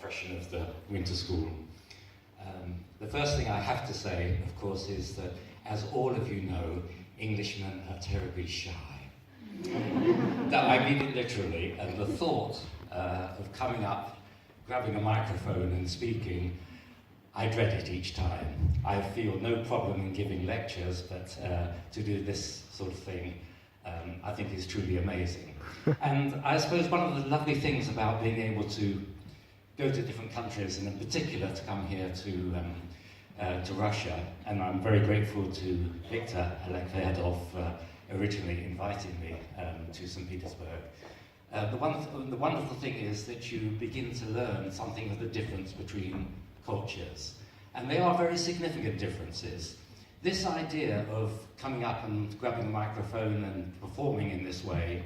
impression of the winter school. The first thing I have to say, of course, is that, as all of you know, Englishmen are terribly shy. That I mean it literally, and the thought of coming up, grabbing a microphone and speaking, I dread it each time. I feel no problem in giving lectures, but to do this sort of thing, I think is truly amazing. And I suppose one of the lovely things about being able to go to different countries, and in particular to come here to Russia, and I'm very grateful to Viktor Alekfedov originally inviting me to St. Petersburg. The wonderful thing is that you begin to learn something of the difference between cultures, and they are very significant differences. This idea of coming up and grabbing a microphone and performing in this way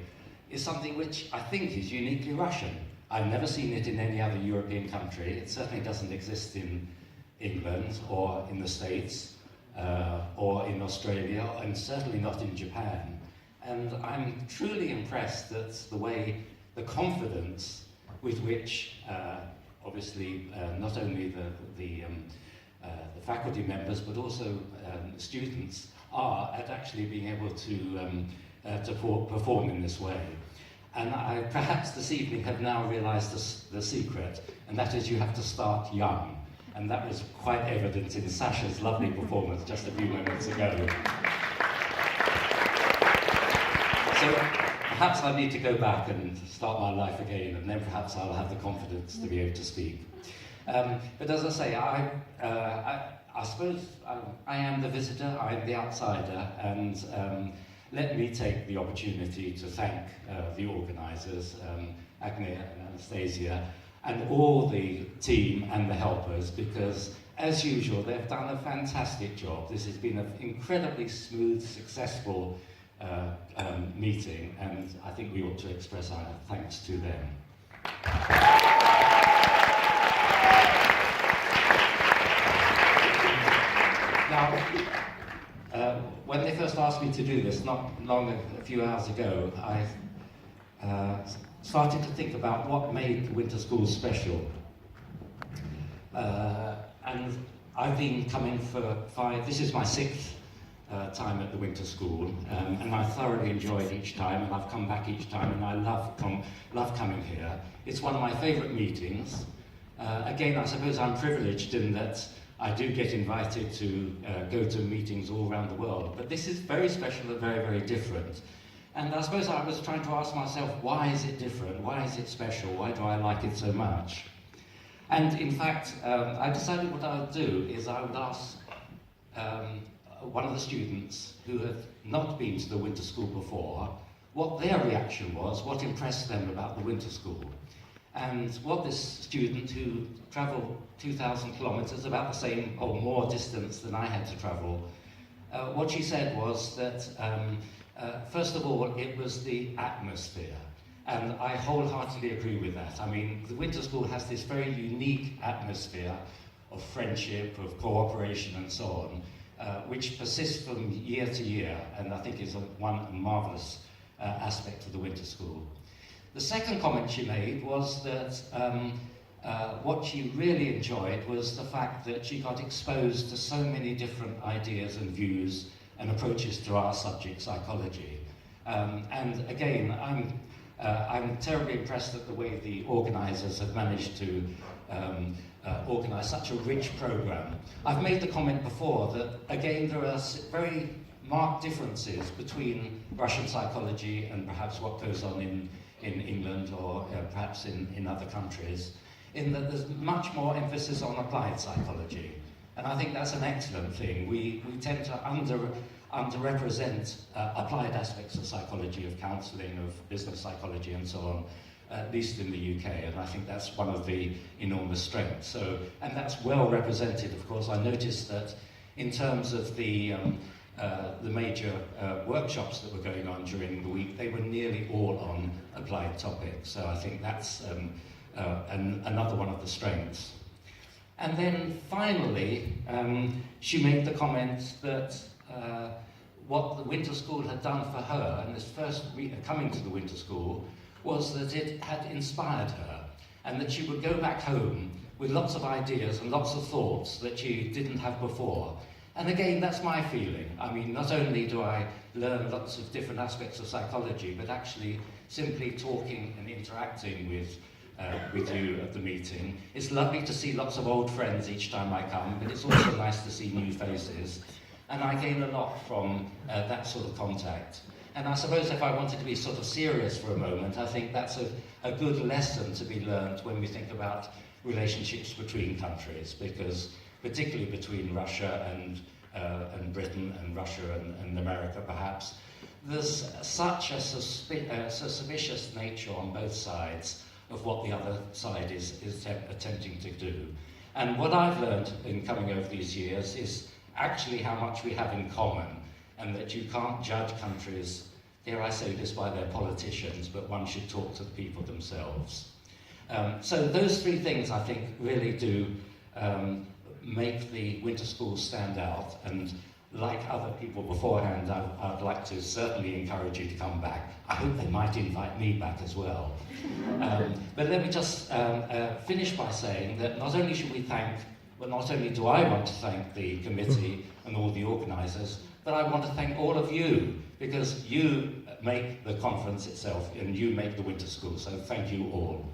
is something which I think is uniquely Russian. I've never seen it in any other European country. It certainly doesn't exist in England or in the States or in Australia, and certainly not in Japan. And I'm truly impressed that the confidence with which obviously not only the faculty members but also students are at actually being able to perform in this way. And I perhaps this evening have now realised the secret, and that is you have to start young. And that was quite evident in Sasha's lovely performance just a few moments ago. So perhaps I need to go back and start my life again, and then perhaps I'll have the confidence to be able to speak. But as I say, I suppose I am the visitor, I am the outsider, and let me take the opportunity to thank the organisers, Agnia and Anastasia, and all the team and the helpers, because, as usual, they've done a fantastic job. This has been an incredibly smooth, successful meeting, and I think we ought to express our thanks to them. Now, when they first asked me to do this, not long, a few hours ago, I started to think about what made the winter school special. And I've been coming for this is my sixth time at the winter school, and I thoroughly enjoyed each time, and I've come back each time, and I love coming here. It's one of my favourite meetings. Again, I suppose I'm privileged in that I do get invited to go to meetings all around the world, but this is very special and very, very different. And I suppose I was trying to ask myself, why is it different? Why is it special? Why do I like it so much? And in fact, I decided what I would do is I would ask one of the students who had not been to the winter school before what their reaction was, what impressed them about the winter school. And what this student, who travelled 2,000 kilometres, about the same or more distance than I had to travel, what she said was that, first of all, it was the atmosphere. And I wholeheartedly agree with that. I mean, the winter school has this very unique atmosphere of friendship, of cooperation and so on, which persists from year to year, and I think is one marvellous aspect of the winter school. The second comment she made was that what she really enjoyed was the fact that she got exposed to so many different ideas and views and approaches to our subject, psychology. And again, I'm terribly impressed at the way the organisers have managed to organise such a rich programme. I've made the comment before that, again, there are very marked differences between Russian psychology and perhaps what goes on in England or perhaps in other countries, in that there's much more emphasis on applied psychology. And I think that's an excellent thing. We tend to underrepresent applied aspects of psychology, of counselling, of business psychology and so on, at least in the UK, and I think that's one of the enormous strengths. And that's well represented, of course. I noticed that in terms of the major workshops that were going on during the week, they were nearly all on applied topics. So I think that's another one of the strengths. And then finally, she made the comment that what the winter school had done for her, and this first coming to the winter school, was that it had inspired her. and that you would go back home with lots of ideas and lots of thoughts that you didn't have before. And again, that's my feeling. I mean, not only do I learn lots of different aspects of psychology, but actually simply talking and interacting with you at the meeting. It's lovely to see lots of old friends each time I come, but it's also nice to see new faces. And I gain a lot from that sort of contact. And I suppose if I wanted to be sort of serious for a moment, I think that's a good lesson to be learned when we think about relationships between countries, because particularly between Russia and Britain and Russia and America perhaps, there's such a suspicious nature on both sides of what the other side is attempting to do. And what I've learned in coming over these years is actually how much we have in common, and that you can't judge countries, dare I say this, by their politicians, but one should talk to the people themselves. So those three things, I think, really do make the winter school stand out, and like other people beforehand, I'd like to certainly encourage you to come back. I hope they might invite me back as well. But let me just finish by saying that not only should we thank, well, not only do I want to thank the committee and all the organisers, but I want to thank all of you, because you make the conference itself and you make the winter school, so thank you all.